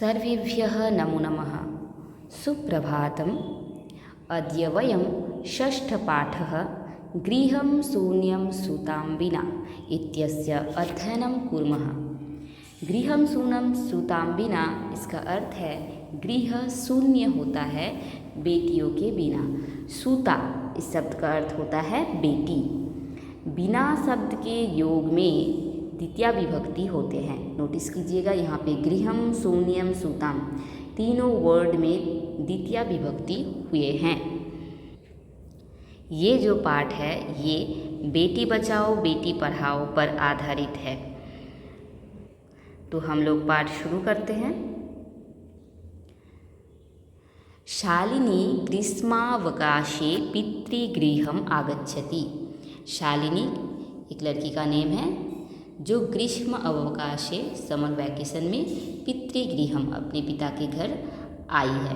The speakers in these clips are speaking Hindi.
सर्वेभ्यः नमो नमः। सुप्रभातम्। अद्य वयं षष्ठपाठः गृहं शून्यं सुतां विना इत्यस्य अध्ययनं कुर्मः। गृहं शून्यं सुतां विना, इसका अर्थ है गृह शून्य होता है बेटियों के बिना। सूता इस शब्द का अर्थ होता है बेटी। बिना शब्द के योग में द्वितीया विभक्ति होते हैं। नोटिस कीजिएगा, यहाँ पे गृहम शून्यम सुताम तीनों वर्ड में द्वितीया विभक्ति हुए हैं। ये जो पाठ है ये बेटी बचाओ बेटी पढ़ाओ पर आधारित है। तो हम लोग पाठ शुरू करते हैं। शालिनी ग्रीष्मावकाशे पितृगृहम आगच्छति। शालिनी एक लड़की का नेम है जो ग्रीष्म अवकाशे समर वैकेशन में पितृगृहम अपने पिता के घर आई है।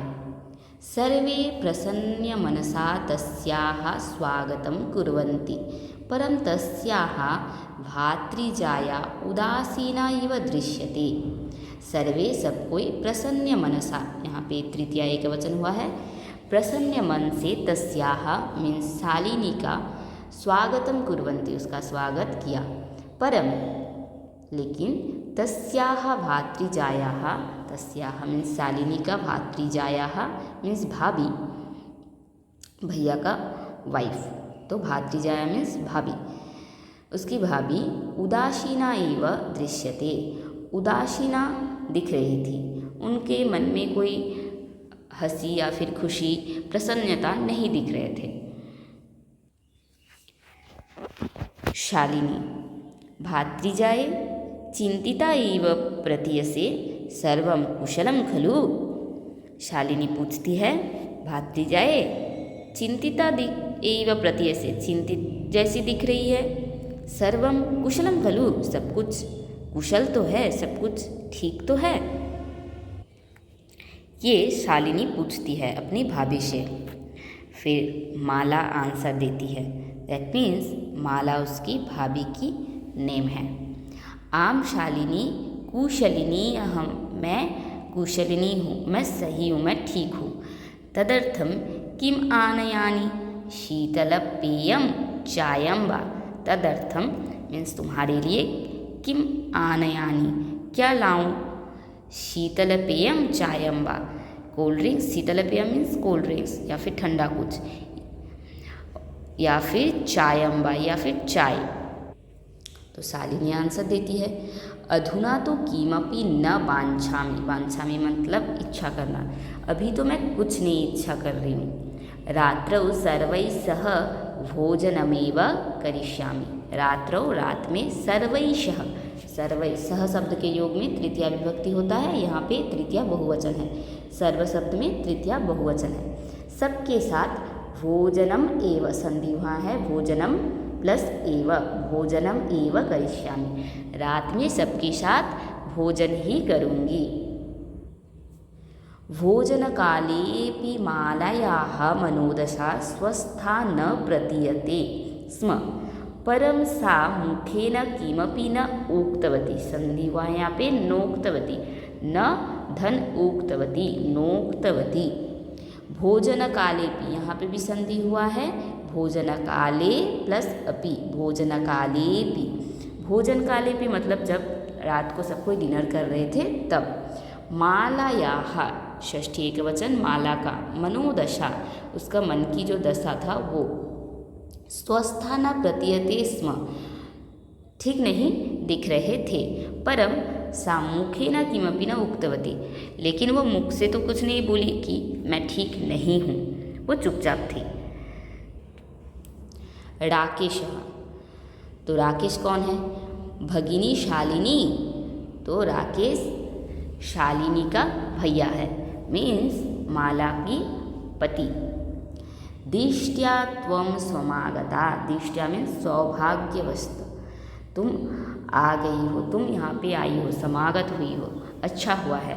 सर्वे प्रसन्न मनसा तस्याः स्वागतं कुर्वन्ति, परं तस्याः भातृजाया उदासीना इव दृश्यते। सर्वे सब कोई प्रसन्न मनसा, यहाँ पे तृतीया एक वचन हुआ है। प्रसन्न मन से तस्याः मीन्स शालिनी का स्वागतं कुर्वन्ति, उसका स्वागत किया। परम लेकिन तस्याः भातृजायाः, तस्याः मीन्स शालिनी का, भातृजायाः मीन्स भाभी, भैया का वाइफ, तो भातृजाया मीन्स भाभी, उसकी भाभी उदासीना एव दृश्यते, उदासीना दिख रही थी। उनके मन में कोई हंसी या फिर खुशी, प्रसन्नता नहीं दिख रहे थे। शालिनी भातृजाये चिंतिता एव प्रतीयसे सर्वं कुशलं खलु। शालिनी पूछती है, भातृजाये चिंतिता एव प्रतीयसे, चिंतित जैसी दिख रही है। सर्वं कुशलं खलु, सब कुछ कुशल तो है, सब कुछ ठीक तो है। ये शालिनी पूछती है अपनी भाभी से। फिर माला आंसर देती है। दैट मीन्स माला उसकी भाभी की नेम है। आम शालिनी कुशलिनी अहम, मैं कुशलिनी हूँ, मैं सही हूँ, मैं ठीक हूँ। तदर्थम किम आनयानि शीतलपेयम चायम वा। तदर्थम मीन्स तुम्हारे लिए, किम आनयानि क्या लाऊं, शीतलपेयम चायम वा कोल्ड ड्रिंक्स, शीतलपेयम मीन्स कोल्ड ड्रिंक्स या फिर ठंडा कुछ, या फिर चायम वा या फिर चाय। तो शालिनी आंसर देती है, अधुना तो किमपि न वांछामि, वांछामि मतलब इच्छा करना, अभी तो मैं कुछ नहीं इच्छा कर रही हूँ। रात्रौ सर्वैः सह भोजनमेव करिष्यामि। रात्रौ रात में सर्वैः सह, सर्वैः सह शब्द के योग में तृतीया विभक्ति होता है, यहाँ पे तृतीया बहुवचन है। सर्व शब्द में तृतीया बहुवचन है। सबके साथ भोजनम एव, संधि वहाँ है, भोजनम प्लस एव, भोजनम एव करिष्यामि, रात में सबके साथ भोजन ही करूँगी। भोजन कालेपि मालायाः मनोदशा स्वस्था न प्रतीयते स्म, परं सा मुखेन किमपि न उक्तवती। संधि हुआ है यहाँ पे नोक्तवती, न धन उक्तवती, नोक्तवती। भोजन कालेपि, यहाँ पे भी संधि हुआ है, भोजन काले प्लस अपि, भोजन कालेपि। भोजन कालेपि मतलब जब रात को सब कोई डिनर कर रहे थे तब। मालायाः षष्ठी एक वचन, माला का, मनोदशा उसका मन की जो दशा था वो, स्वस्था न प्रतीयते स्म ठीक नहीं दिख रहे थे। परम सा मुखेन किमपि न उक्तवती, लेकिन वो मुख से तो कुछ नहीं बोली कि मैं ठीक नहीं हूँ, वो चुपचाप थी। राकेश, तो राकेश कौन है, भगिनी शालिनी, तो राकेश शालिनी का भैया है, मीन्स माला की पति। दिष्ट्या त्वं समागता, दिष्ट्या मीन्स सौभाग्यवस्त, तुम आ गई हो, तुम यहाँ पे आई हो, समागत हुई हो, अच्छा हुआ है।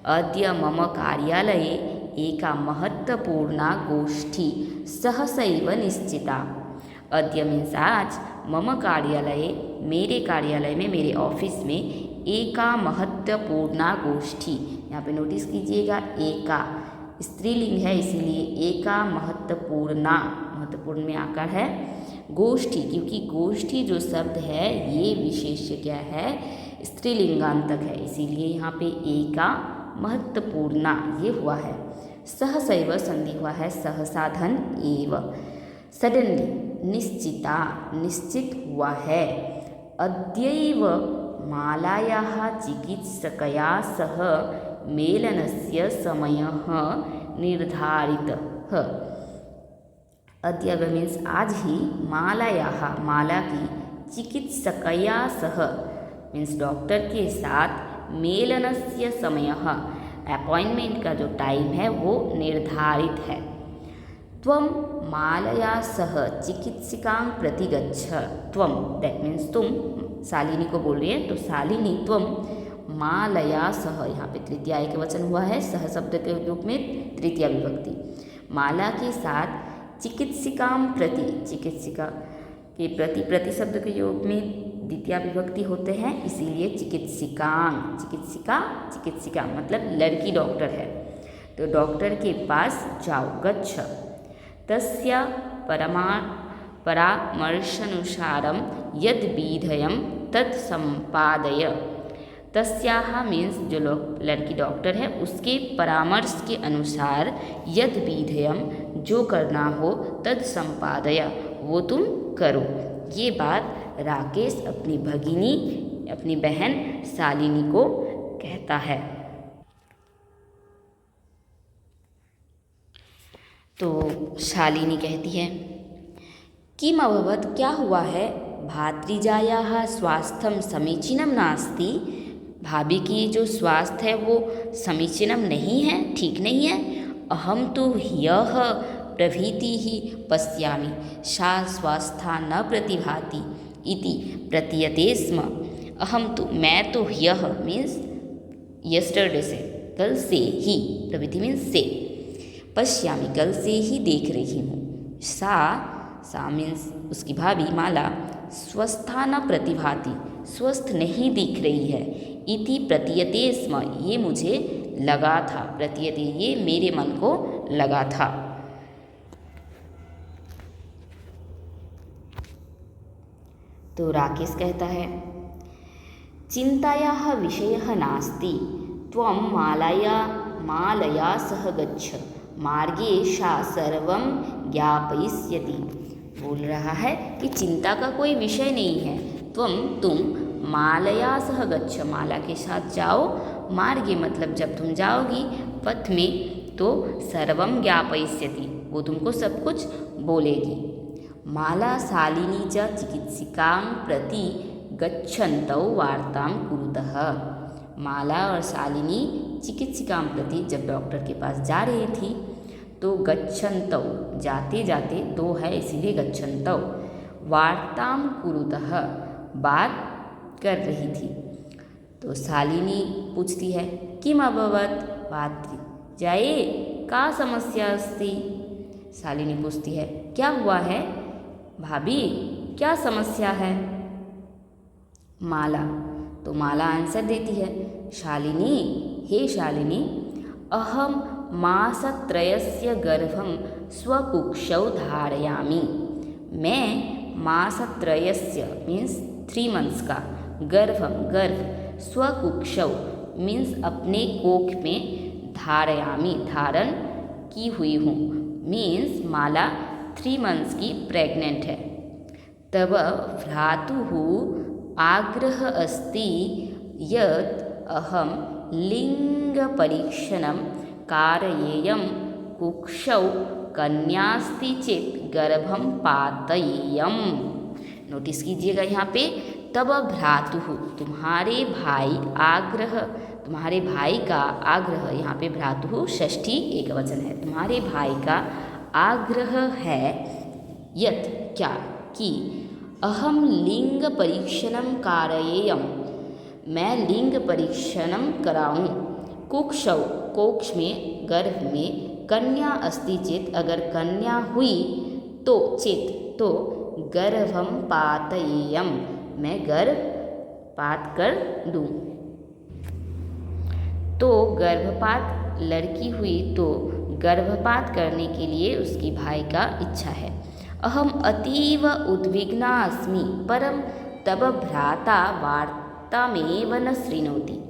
अद्य मम कार्यालये एका महत्वपूर्णा गोष्ठी सहसैव निश्चिता। अद्य मीन्स आज, मम कार्यालय मेरे कार्यालय में, मेरे ऑफिस में, एका महत्वपूर्णा गोष्ठी। यहाँ पे नोटिस कीजिएगा, एका स्त्रीलिंग है इसीलिए एका महत्वपूर्णा, महत्वपूर्ण में आकार है गोष्ठी, क्योंकि गोष्ठी जो शब्द है ये विशेष्य क्या है, स्त्रीलिंगांतक है, इसीलिए यहाँ पे एका महत्वपूर्णा ये हुआ है। सहसैव संधि हुआ है सहसाधन एव। सडनली निश्चिता निश्चित हुआ है। अद्यैव मालायाः चिकित्सकया सह मेलनस्य समयः निर्धारितः। अद्य मीन्स आज ही मालायाः माला की चिकित्सकया सह मीन्स डॉक्टर के साथ मेलनस्य समयः अपॉइंटमेंट का जो टाइम है वो निर्धारित है। त्वं मालया सह चिकित्सिकां प्रति गच्छ। त्वं दैट मीन्स तुम, शालिनी को बोल रही है तो शालिनी त्वं मालया सह, यहाँ पे तृतीया एक वचन हुआ है, सह शब्द के रूप में तृतीया विभक्ति, माला के साथ चिकित्सिकां प्रति, चिकित्सिका के प्रति, प्रति शब्द के योग में द्वितीया विभक्ति होते हैं इसीलिए चिकित्सिकां, चिकित्सिका चिकित्सिका मतलब लड़की डॉक्टर है तो डॉक्टर के पास जाओ। गच्छ तस्य परामर्शानुसारं यद् विधेयं तत् संपादय। तस्याः मीन्स जो लड़की डॉक्टर है उसके परामर्श के अनुसार यद् विधेयं जो करना हो तद संपादय वो तुम करो। ये बात राकेश अपनी भगिनी अपनी बहन शालिनी को कहता है। तो शालिनी कहती है किम अभवत् क्या हुआ है, भात्रिजायाः स्वास्थ्यं समीचीनं नास्ति, भाभी की जो स्वास्थ्य है वो समीचीनं नहीं है, ठीक नहीं है। अहम तो ह्यः प्रभृतिः पश्यामि सा स्वस्था न प्रतिभाति इति प्रतीयते स्म। अहम तो मैं तो ह्यः मीन्स यस्टरडे से, कल से ही, प्रभृति मीन्स से, पश्यामि कल से ही देख रही हूँ। सा मीन्स उसकी भाभी माला स्वस्था न प्रतिभाति स्वस्थ नहीं दिख रही है। इति प्रतीयते स्म ये मुझे लगा था, प्रतीयते ये मेरे मन को लगा था। तो राकेश कहता है चिंतायाः विषयः नास्ति, त्वं मालया सह गच्छ, मार्गे सा सर्वं ज्ञापयिष्यति। बोल रहा है कि चिंता का कोई विषय नहीं है, तुम मालया सह गच्छ, माला के साथ जाओ, मार्गे मतलब जब तुम जाओगी पथ में तो सर्वं ज्ञापयिष्यति वो तुमको सब कुछ बोलेगी। माला शालिनी च चिकित्सिकां प्रति गच्छन्तौ वार्तां कुरुतः। माला और शालिनी चिकित्सिकां प्रति जब डॉक्टर के पास जा रही थी तो गच्छन्तौ जाते जाते दो है इसीलिए गच्छन्तौ, वार्तां कुरुतः बात कर रही थी। तो शालिनी पूछती है किम अभवत् भात्री जाए का समस्या अस्ति। शालिनी पूछती है क्या हुआ है भाभी, क्या समस्या है। माला तो माला आंसर देती है शालिनी, हे शालिनी, अहम मासत्रयस्य गर्भं स्वकुक्षौ धारयामि। मैं मासत्रयस्य मीन्स 3 months का, गर्भम गर्भ, स्वकुक्षौ मीन्स अपने कोख में, धारयामी धारण की हुई हूँ, मीन्स माला 3 months की प्रेग्नेंट है। तब भ्रातुः आग्रह अस्ति यत् अहम लिंग परीक्षणं कारयेयं, कुक्षौ कन्यास्ति चेत गर्भं पातयेयम्। नोटिस कीजिएगा यहाँ पे तब भ्रातुः तुम्हारे भाई, आग्रह तुम्हारे भाई का, आग्रह यहाँ पे भ्रातुः षष्ठी एक वचन है, तुम्हारे भाई का आग्रह है यत् क्या कि अहम लिंग परीक्षणं कारयेयं मैं लिंग परीक्षणं कराऊं, कुक्षौ कोक्ष में गर्भ में, कन्या अस्ति चेत अगर कन्या हुई तो, चेत तो, गर्भम पातयेयम मैं गर्भ पात कर दूँ। गर्भपात लड़की हुई तो गर्भपात करने के लिए उसकी भाई का इच्छा है। अहम अतीव उद्विग्ना अस्मि परम तब भ्राता वार्तामेव न शृणोति।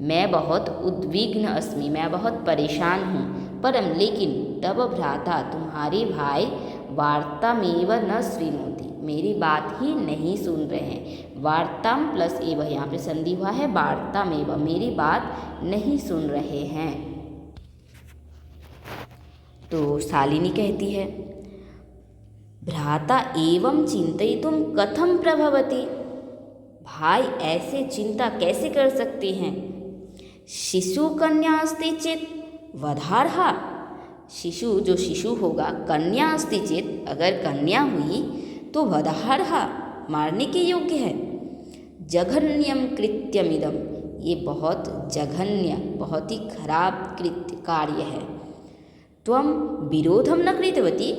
मैं बहुत उद्विग्न अस्मि, मैं बहुत परेशान हूँ, परम लेकिन तब भ्राता तुम्हारे भाई वार्तामेव न शृणोति, मेरी बात ही नहीं सुन रहे हैं। वार्ताम प्लस एव यहाँ पे संधि हुआ है, वार्तामेव मेरी बात नहीं सुन रहे हैं। तो शालिनी कहती है भ्राता एवं चिंतयितुं कथं प्रभवति, भाई ऐसे चिंता कैसे कर सकते हैं। शिशु कन्या अस्ति चेत वधार्हा, शिशु जो शिशु होगा, कन्या अस्ति चेत अगर कन्या हुई तो वधार्हा मारने के योग्य है। जघन्यम कृत्यमिदम, ये बहुत जघन्य बहुत ही खराब कृत्य कार्य है। त्वं विरोधम न कृतवती,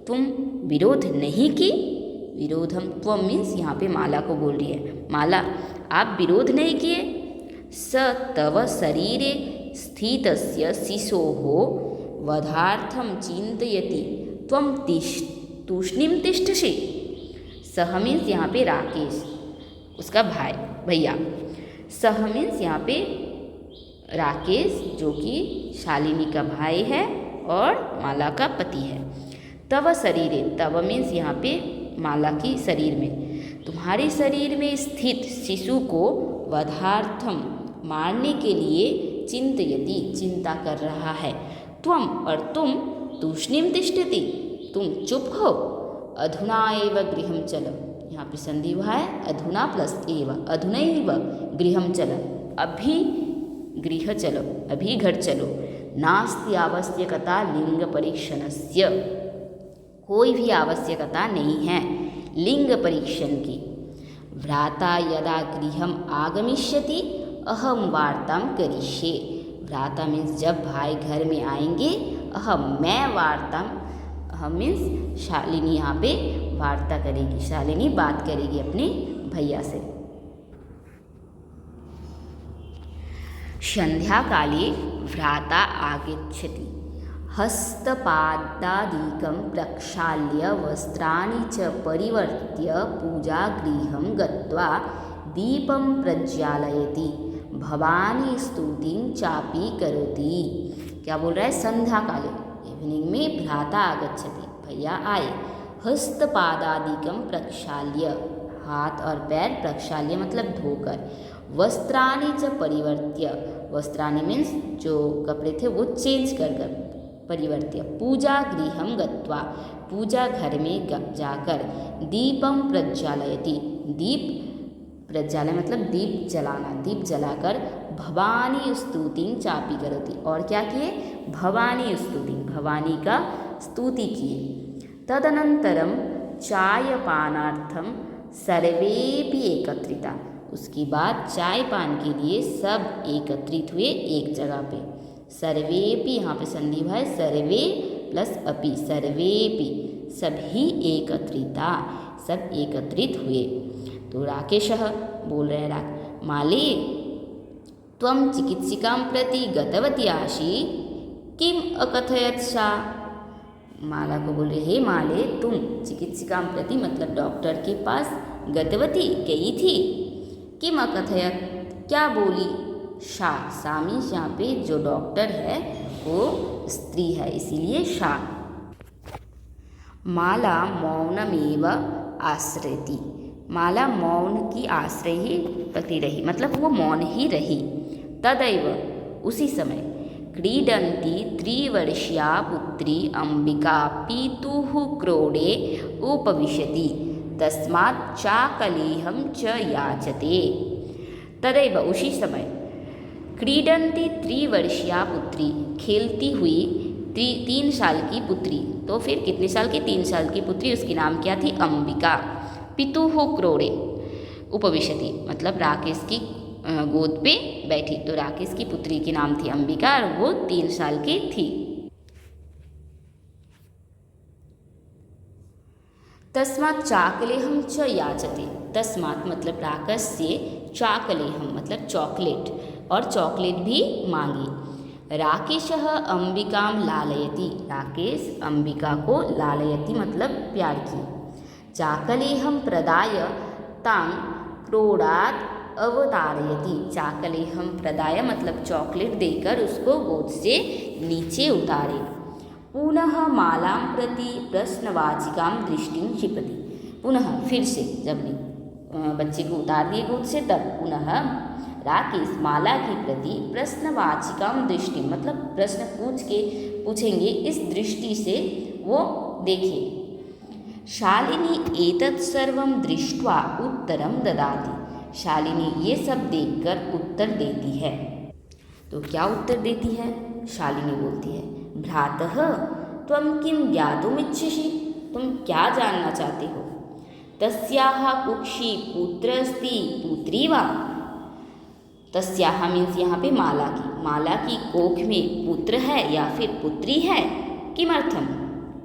तुम विरोध नहीं की। विरोधम त्वम मीन्स यहाँ पे माला को बोल रही है, माला आप विरोध नहीं किए। स तव शरीरे स्थितस्य शिशोः वधार्थम चिंतयति त्वं तूष्णीम तिष्ठसि। सह मीन्स यहाँ पे राकेश उसका भाई भैया, सह मीन्स यहाँ पे राकेश जो कि शालिनी का भाई है और माला का पति है। तव शरीरे, तव मीन्स यहाँ पे माला की शरीर में, तुम्हारे शरीर में स्थित शिशु को वधार्थम मारने के लिए चिंतयति चिंता कर रहा है। त्वम और तुम तूष्णीम तिष्ठति तुम चुप हो। अधुना एव गृहं चल, यहाँ पे संधि हुआ है अधुना प्लस एव, अधुनैव गृहं चल, अभी गृह चलो, अभी घर चलो। नास्ति आवश्यकता लिंग परीक्षणस्य, कोई भी आवश्यकता नहीं है लिंग परीक्षण की। भ्राता यदा गृहम आगमिष्यति अहम वार्तां करिष्ये, भ्राता मीन्स जब भाई घर में आएंगे, अहम मैं वार्तां, अहम मीन्स शालिनी यहाँ पे वार्ता करेगी, शालिनी बात करेगी अपने भैया से। संध्या काले भ्राता आगच्छति, हस्तपादादिकं प्रक्षाल्य वस्त्राणि च परिवर्त्य पूजागृहं गत्वा दीपं प्रज्वालयति, भवानी स्तुतिं चापि करोति। क्या बोल रहा है, संध्या काले इवनिंग में भ्राता आगच्छति, भैया आए। हस्तपादादिकं प्रक्षाल्य, हाथ और पैर, प्रक्षाल्य मतलब धोकर, वस्त्राणि च परिवर्त्य, वस्त्राणि मीन्स जो कपड़े थे वो चेंज कर कर, परिवर्त्य पूजा गृहं गत्वा, पूजा घर में जाकर, दीपम प्रज्वालयति, दीप प्रज्वालय मतलब दीप जलाना, दीप जलाकर, भवानी स्तुतिं चापि करोति, और क्या किए, भवानी स्तुति, भवानी का स्तुति किए। तदनंतरम चायपानार्थम सर्वेपि एकत्रिता, उसके बाद चाय पान के लिए सब एकत्रित हुए एक जगह पे। सर्वेपि यहाँ पे संधि है, सर्वे प्लस अपि, सर्वेपि सभी एकत्रिता, सब एकत्रित हुए। तो राकेशः बोल रहे हैं, माले त्वं चिकित्सिकां प्रति गतवती आसि किम अकथयत् सा। माला को बोल रहे, हे माले तुम चिकित्सिकां प्रति मतलब डॉक्टर के पास गतवती गई थी, किम अकथयत् क्या बोली। शा, सामीश यहाँ पे जो डॉक्टर है वो स्त्री है इसीलिए शा। माला मौनमेव आश्रयति, माला मौन की आश्रय ही पति रही, मतलब वो मौन ही रही। तदैव उसी समय क्रीडन्ती त्रिवर्षीया पुत्री अंबिका पितुः क्रोडे उपविशति, तस्मात् चाकलेहं च याचते। तदैव उसी समय क्रीडन्ती त्रिवर्षीया पुत्री, खेलती हुई 3 साल की पुत्री, तो फिर कितने साल की, 3 साल की पुत्री, उसकी नाम क्या थी, अंबिका। पितुः क्रोडे उपविशति मतलब राकेश की गोद पे बैठी, तो राकेश की पुत्री की नाम थी अंबिका और वो 3 साल की थी। तस्मात् चाकलेहं च याचते, तस्मात् मतलब राकेश से चाकलेहं मतलब चॉकलेट, और चॉकलेट भी मांगी। राकेशः अंबिकां लालयति। राकेश अंबिका को लालयति मतलब प्यार की। चाकलेहं प्रदाय तां क्रोडात् अवतारयति। चाकलेहं प्रदाय मतलब चॉकलेट देकर उसको गोद से नीचे उतारे। पुनः मालां प्रति प्रश्नवाचिकां दृष्टिं क्षिपति। पुनः फिर से जब बच्चे को उतार दिए गोद से तब पुनः राकेश माला के प्रति प्रश्नवाचिकां दृष्टि मतलब प्रश्न पूछेंगे इस दृष्टि से वो देखिए। शालिनी एतत् सर्वं दृष्ट्वा उत्तरं ददाति। शालिनी ये सब देखकर उत्तर देती है। तो क्या उत्तर देती है? शालिनी बोलती है, भ्रातः त्वं किं ज्ञातुमिच्छसि? तुम क्या जानना चाहते हो? तस्याः कुक्षी पुत्र अस्ति पुत्री वा? तस्याः मीन्स यहाँ पे माला की कोख में पुत्र है या फिर पुत्री है? किमर्थम?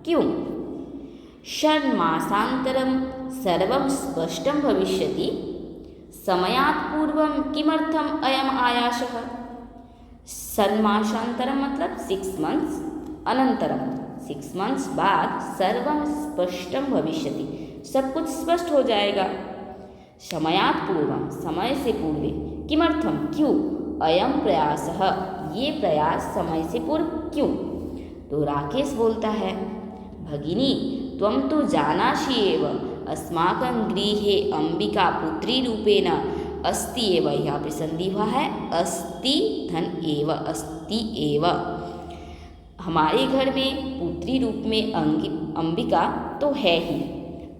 क्यों? षण्मासान्तरं सर्वं स्पष्टं भविष्यति। समयात् पूर्वं किमर्थम अयम आयासः? षण्मासान्तरं मतलब 6 months अनंतरम 6 months बाद सर्वं स्पष्टं भविष्यति सब कुछ स्पष्ट हो जाएगा। समयात् पूर्वं समय से पूर्वे किमर्थम क्यों? अयम प्रयासः ये प्रयास समय से पूर्व क्यों? तो राकेश बोलता है, भगिनी त्वं तो जानासि एव अस्माकं गृहे अंबिका पुत्री रूपेण अस्ति एव। यहाँ पे संधि हुआ है अस्ति धन एव, अस्ति एव। हमारे घर में पुत्री रूप में अंबिका तो है ही।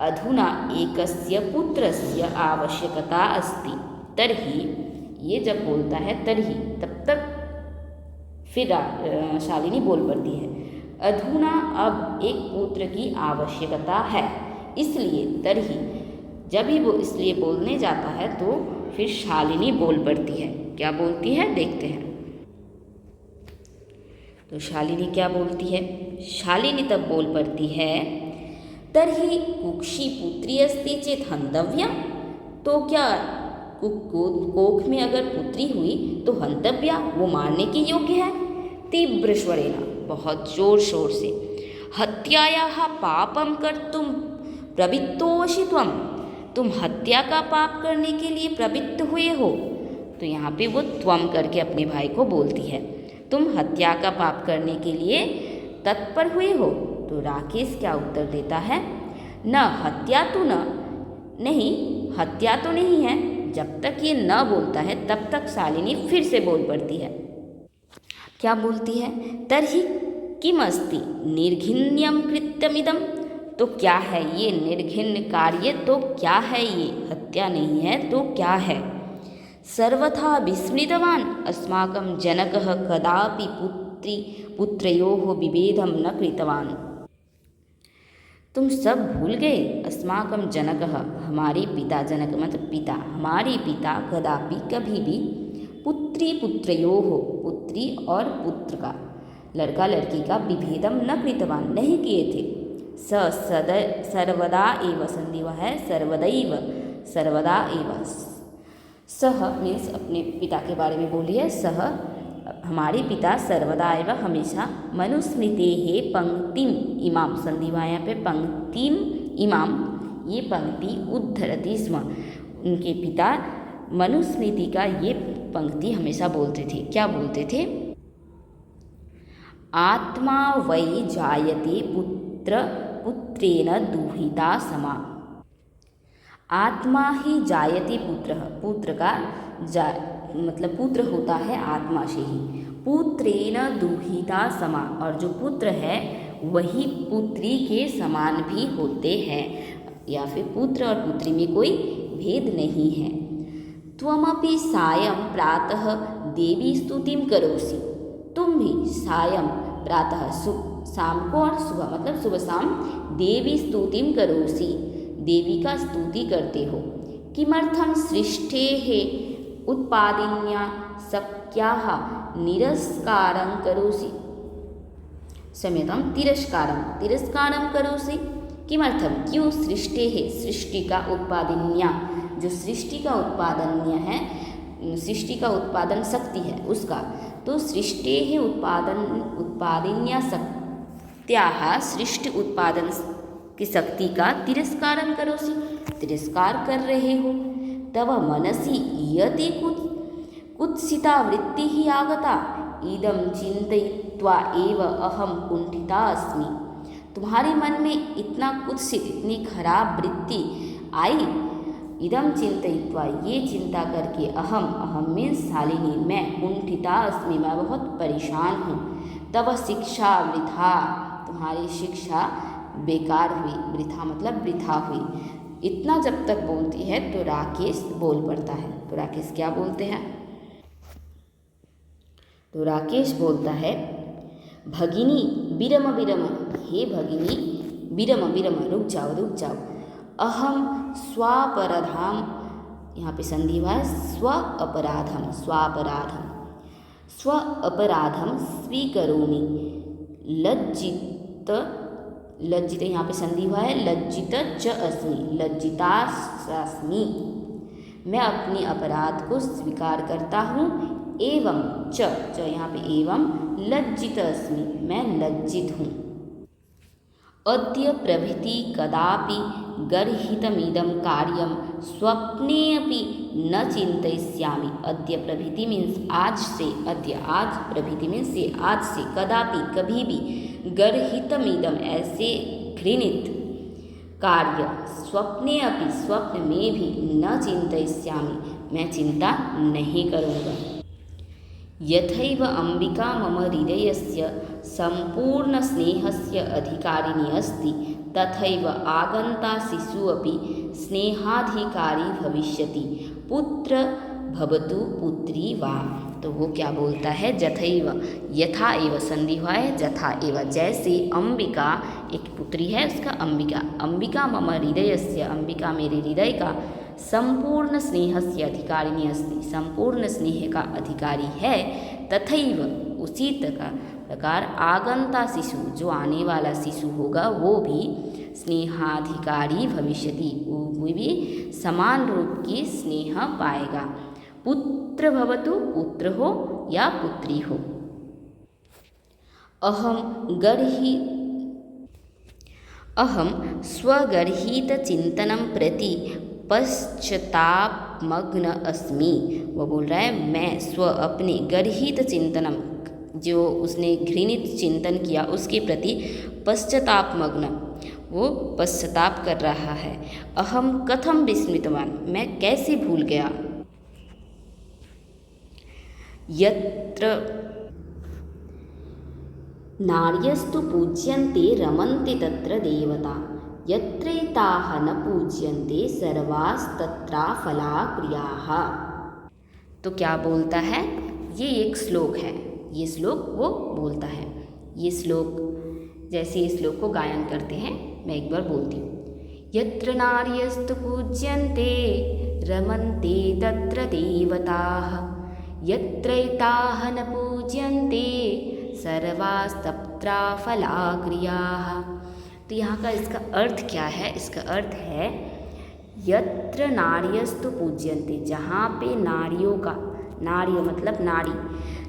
अधुना एकस्य पुत्रस्य आवश्यकता अस्ति। तर्हि ये जब बोलता है तर्हि तब तक फिर शालिनी बोल पड़ती है, अधुना अब एक पुत्र की आवश्यकता है। इसलिए तर्हि जब ही वो इसलिए बोलने जाता है तो फिर शालिनी बोल पड़ती है। क्या बोलती है देखते हैं। तो शालिनी क्या बोलती है? शालिनी तब बोल पड़ती है, तर्हि कुक्षी पुत्री अस्ति चेत हंतव्या। तो क्या कोख में अगर पुत्री हुई तो हंतव्या वो मारने के योग्य है। तीव्र स्वरेण बहुत जोर शोर से, हत्यायाः पापं कर्तुं प्रवृत्तोऽसि त्वं। तुम हत्या का पाप करने के लिए प्रवृत्त हुए हो। तो यहाँ पे वो त्वम करके अपने भाई को बोलती है, तुम हत्या का पाप करने के लिए तत्पर हुए हो। तो राकेश क्या उत्तर देता है, न हत्या तो नहीं, हत्या तो नहीं है। जब तक ये न बोलता है तब तक शालिनी फिर से बोल पड़ती है। क्या बोलती है? तर्हि किमस्ति निर्घिन्यं कृत्यमिदं। तो क्या है ये निर्घिन्य कार्य? तो क्या है ये? हत्या नहीं है तो क्या है? सर्वथा विस्मृतवान् अस्माकं जनकः कदापि पुत्रयोः विभेदं न कृतवान्। तुम सब भूल गए, अस्माकं जनकः हमारे पिता, जनक मतलब पिता, हमारे पिता कदापि कभी भी पुत्रयोः पुत्री और पुत्र का, लड़का लड़की का विभेदम न कृतवान नहीं किए थे। सर्वदा एव संधि हुआ है सर्वदैव, सर्वदा एव। सह मीन्स अपने पिता के बारे में बोलिए। सह हमारे पिता सर्वदा एवं हमेशा मनुस्मृतेः पंक्तिम इमाम, संधि हुआ यहाँ पे पंक्तिम इमाम, ये पंक्ति उद्धरति स्म। उनके पिता मनुस्मृति का ये पंक्ति हमेशा बोलते थे। क्या बोलते थे? आत्मा वै जायते पुत्रेण दुहिता समा। आत्मा ही जायते पुत्र का मतलब पुत्र होता है आत्मा से ही। पुत्रेण दुहिता समा, और जो पुत्र है वही पुत्री के समान भी होते हैं, या फिर पुत्र और पुत्री में कोई भेद नहीं है। त्वमपि सायं प्रातः देवी स्तुतिं करोसि। तुम भी सायं प्रातः शाम को और सुबह मतलब सुबह शाम देवी स्तुतिं करोसि, देवी का स्तुति करते हो। किमर्थं सृष्टेः उत्पादिन्या शक्याः निरस्कारं करोसि। क्षम्यतां, तिरस्कारं करोसि। किमर्थम क्यों? सृष्टेः सृष्टि का उत्पादिन्या, जो सृष्टि का उत्पादन्य है सृष्टि का उत्पादन शक्ति है उसका, तो सृष्टेः उत्पादिन्या शक्त्याः सृष्टि उत्पादन की शक्ति का तिरस्कारं करोसि, तिरस्कार कर रहे हो। तव मनसि इयते कुत्सिता वृत्तिः आगता, इदं चिन्तयित्वा एव अहं कुण्ठिता अस्मि। तुम्हारे मन में इतना कुत्सित, इतनी खराब वृत्ति आई, इदम चिंतयित्वा, ये चिंता करके, अहम मीन्स शालिनी, मैं कुंठिता अस्मि, मैं बहुत परेशान हूँ। तब शिक्षा वृथा, तुम्हारी शिक्षा बेकार हुई, वृथा मतलब वृथा हुई। इतना जब तक बोलती है तो राकेश बोल पड़ता है। तो राकेश क्या बोलते हैं? तो राकेश बोलता है, भगिनी विरम विरम, हे भगिनी विरम विरम, रुक जाओ रुक जाओ। अहम स्वापराधम, यहाँ पे संधि हुआ है, स्व अपराधम, स्वापराधम, स्व अपराधम स्वीकरोमि। लज्जित, लज्जित यहाँ पे संधि हुआ है, लज्जित च अस्मि, लज्जितास्मि, मैं अपने अपराध को स्वीकार करता हूँ। एवं च यहाँ पे एवं, लज्जित अस्मि, मैं लज्जित हूँ। अद्य प्रभृति कदापि गर्हितमिदं कार्यं स्वप्ने अपि न चिन्तयिष्यामि। अद्य प्रभृति मीन्स आज से, अद्य आज, प्रभृति मीन्स ये, आज से, कदापि कभी भी, गर्हितमिदं ऐसे घृणित कार्य, स्वप्ने अपि स्वप्न में भी, न चिन्तयिष्यामि मैं चिंता नहीं करूँगा। यथैव अंबिका मम हृदयस्य संपूर्ण स्नेहस्य अधिकारिणी अस्ति, तथैव आगंता शिशु अपि स्नेहाधिकारी भविष्यति, पुत्र भवतु पुत्री वा। तो वो क्या बोलता है? जथैव, यथा एव संधि हुआ है, जथा एव, जैसे अंबिका एक पुत्री है उसका अंबिका, अंबिका मम हृदयस्य, अंबिका मेरे हृदय का, संपूर्ण स्नेहस्य अधिकारिणी अस्ति, संपूर्ण स्नेह का अधिकारी है, तथैव उसी प्रकार आगंता शिशु, जो आने वाला शिशु होगा वो भी स्नेहाधिकारी भविष्यति, वो भी समान रूप की स्नेह पाएगा। पुत्र भवतु, पुत्र हो या पुत्री हो। अहम स्वगर्हित चिंतनम प्रति पश्चातापमग्न अस्मि। वो बोल रहा है, मैं स्व अपने गर्हित चिंतनम, जो उसने घृणित चिंतन किया उसके प्रति पश्चातापमग्न, वो पश्चाताप कर रहा है। अहम कथम विस्मृतवान, मैं कैसे भूल गया। यत्र नार्यस्तु पूज्यन्ते रमन्ते तत्र देवता, यत्रैताः न पूज्यन्ते सर्वास्तत्रा फला क्रियाः। तो क्या बोलता है? ये एक श्लोक है, ये श्लोक वो बोलता है। ये श्लोक, जैसे इस श्लोक को गायन करते हैं, मैं एक बार बोलती हूँ। यत्र नार्यस्तु पूज्यन्ते रमन्ते तत्र देवताः, यत्रैताः न पूज्यन्ते सर्वास्तत्रा फला क्रियाः। तो यहाँ का इसका अर्थ क्या है? इसका अर्थ है, यत्र नार्यस्तु पूज्यन्ते, जहाँ पे नारियों का, नार्य मतलब नारी,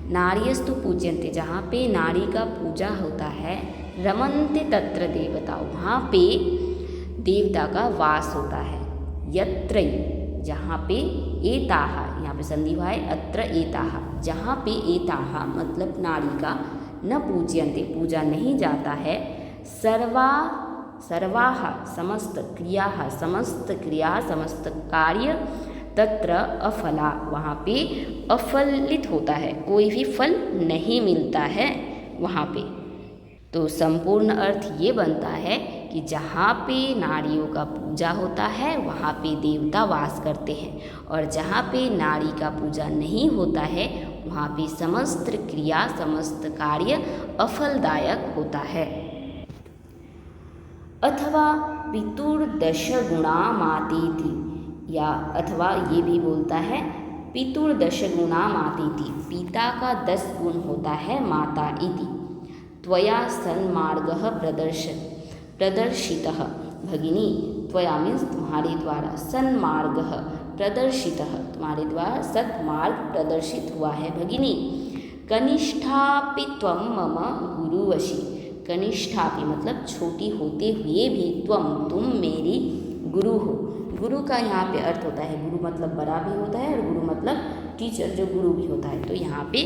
नार्यस्तु पूज्यन्ते, जहाँ पे नारी का पूजा होता है, रमन्ते तत्र देवता, वहाँ पे देवता का वास होता है। यत्र, जहाँ पे, एताहा, यहाँ पे संधि हुआ है, अत्र एताहा, जहाँ पे एताहा मतलब नारी का, न पूज्यन्ते पूजा नहीं जाता है, सर्वाः समस्त क्रियाः, समस्त क्रिया, समस्त कार्य, तत्र अफला, वहाँ पे अफलित होता है, कोई भी फल नहीं मिलता है वहाँ पे। तो संपूर्ण अर्थ ये बनता है कि जहाँ पे नारियों का पूजा होता है वहाँ पे देवता वास करते हैं, और जहाँ पे नारी का पूजा नहीं होता है वहाँ पे समस्त क्रिया, समस्त कार्य अफलदायक होता है। अथवा पितुर्दश गुणा मातीति, या अथवा ये भी बोलता है पितुर्दश गुणा मातीति, पिता का 10 गुण होता है माता इति। त्वया सन्मार्गः प्रदर्शितः, भगिनी त्वया मीन्स तुम्हारे द्वारा, सन्मार्गः प्रदर्शितः, तुम्हारे द्वारा सत्मार्ग प्रदर्शित हुआ है भगिनी। कनिष्ठापि त्वं मम गुरुवशी, कनिष्ठापि मतलब छोटी होते हुए भी, तुम मेरी गुरु हो। गुरु का यहाँ पे अर्थ होता है, गुरु मतलब बड़ा भी होता है और गुरु मतलब टीचर, जो गुरु भी होता है। तो यहाँ पे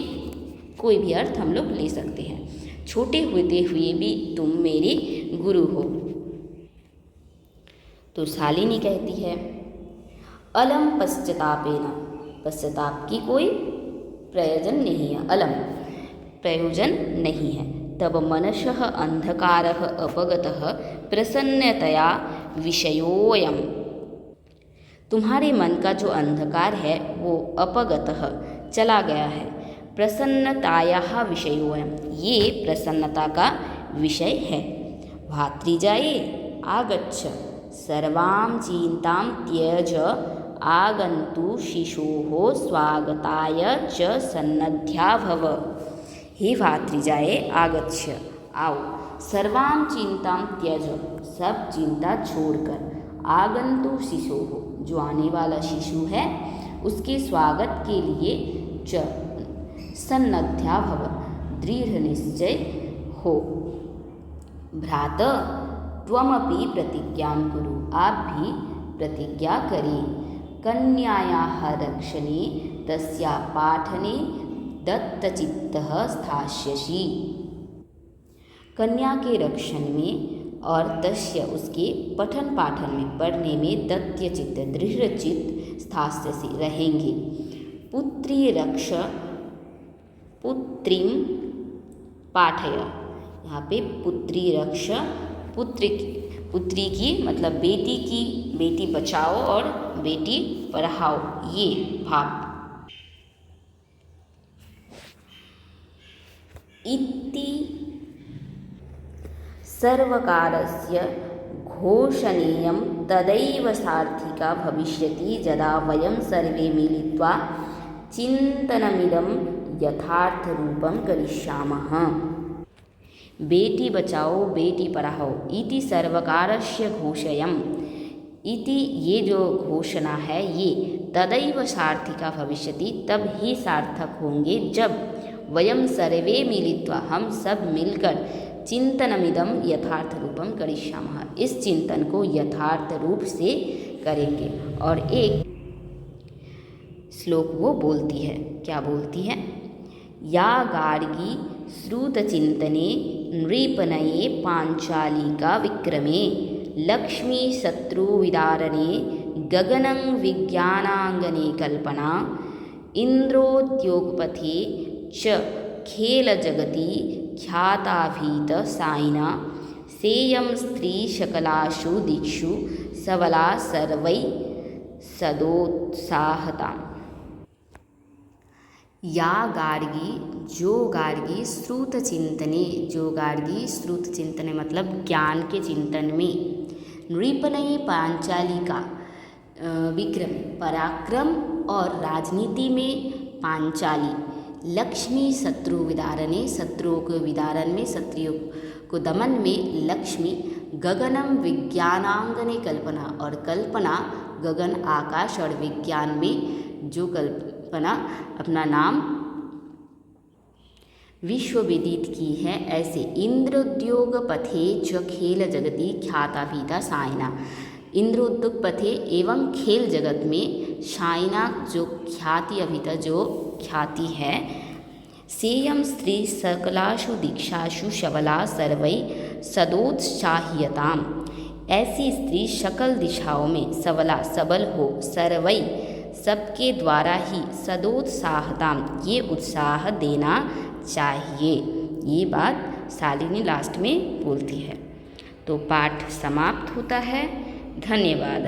कोई भी अर्थ हम लोग ले सकते हैं। छोटे होते हुए भी तुम मेरी गुरु हो। तो शालिनी कहती है अलम पश्चातापेन, पश्चाताप की कोई प्रयोजन नहीं है, अलम प्रयोजन नहीं है। तब मनसः अंधकारः अपगतः प्रसन्नतया विषयोऽयम्, तुम्हारे मन का जो अंधकार है वो अपगतः चला गया है, प्रसन्नतायाः विषयोऽयम्, ये प्रसन्नता का विषय है। भातृजाये आगच्छ सर्वां चिंतां त्यज आगन्तु शिशोः स्वागताय च सन्नद्धा भव। हे भातृजाये आगच्छ, आओ, सर्वां चिंतां त्यज, सब चिंता छोड़कर, आगन्तु शिशोः, जो आने वाला शिशु है उसके स्वागत के लिए, च सन्नद्धा भव, दृढ़ निश्चय हो। भ्रात त्वमपि प्रतिज्ञां कुरु, आप भी प्रतिज्ञा करें। कन्यायाः रक्षणे तस्या पाठने दत्तचित्तः स्थास्यसि, कन्या के रक्षण में और तस्य उसके पठन पाठन में, पढ़ने में, दत्यचित्त दृढ़ चित्त, स्थास्यसि रहेंगे। पुत्री रक्ष पुत्रीं पाठय, यहाँ पे पुत्री रक्ष, पुत्री की मतलब बेटी की, बेटी बचाओ और बेटी पढ़ाओ, ये भाव। इति सर्वकारस्य घोषणेयं तदैव सार्थिका भविष्यति यदा वयं सर्वे मिलित्वा चिन्तनमिदं यथार्थरूपं करिष्यामः। बेटी बचाओ बेटी पढ़ाओ इति सर्वकारस्य घोषयम्, इति ये जो घोषणा है ये, तदैव सार्थिका भविष्यति तब ही सार्थक होंगे जब, वयं सर्वे मिलित्वा हम सब मिलकर, चिंतनमिदं यथार्थ रूपम करिष्यामः, इस चिंतन को यथार्थ रूप से करेंगे। और एक श्लोक वो बोलती है, क्या बोलती है? या गार्गी श्रुतचिंतने नृपनये पांचालिका विक्रमे लक्ष्मी शत्रुविदारणे गगनं विज्ञानांगने कल्पना इंद्रोद्योगपथे च खेलजगति ख्याताभीत साइना सेयं स्त्री शकलासु दिक्षु सबला सर्वै सदोत्साहता। या गार्गी, जो गार्गी श्रुत चिंतने, जो गार्गी श्रुत चिंतने मतलब ज्ञान के चिंतन में, नृपनये पांचालिका विक्रम पराक्रम और राजनीति में पांचाली, लक्ष्मी शत्रु विदारणे शत्रुओं के विदारण में, शत्रुओं को दमन में लक्ष्मी, गगनम विज्ञानांगने कल्पना और कल्पना गगन आकाश और विज्ञान में जो कल्पना अपना नाम विश्व विदित की है, ऐसे इंद्रोद्योग पथे च खेल जगति ख्याताभीता साइना, इंद्रोद्योग पथे एवं खेल जगत में साइना जो ख्याति अभिता जो ख्याति है, सेयम स्त्री सकलाशु दीक्षाशु शबला सर्वै सदोत्साह्यताम, ऐसी स्त्री सकल दिशाओं में सबला सबल हो, सर्वै सबके द्वारा ही, सदोत्साहताम ये उत्साह देना चाहिए। ये बात शालिनी लास्ट में बोलती है। तो पाठ समाप्त होता है। धन्यवाद।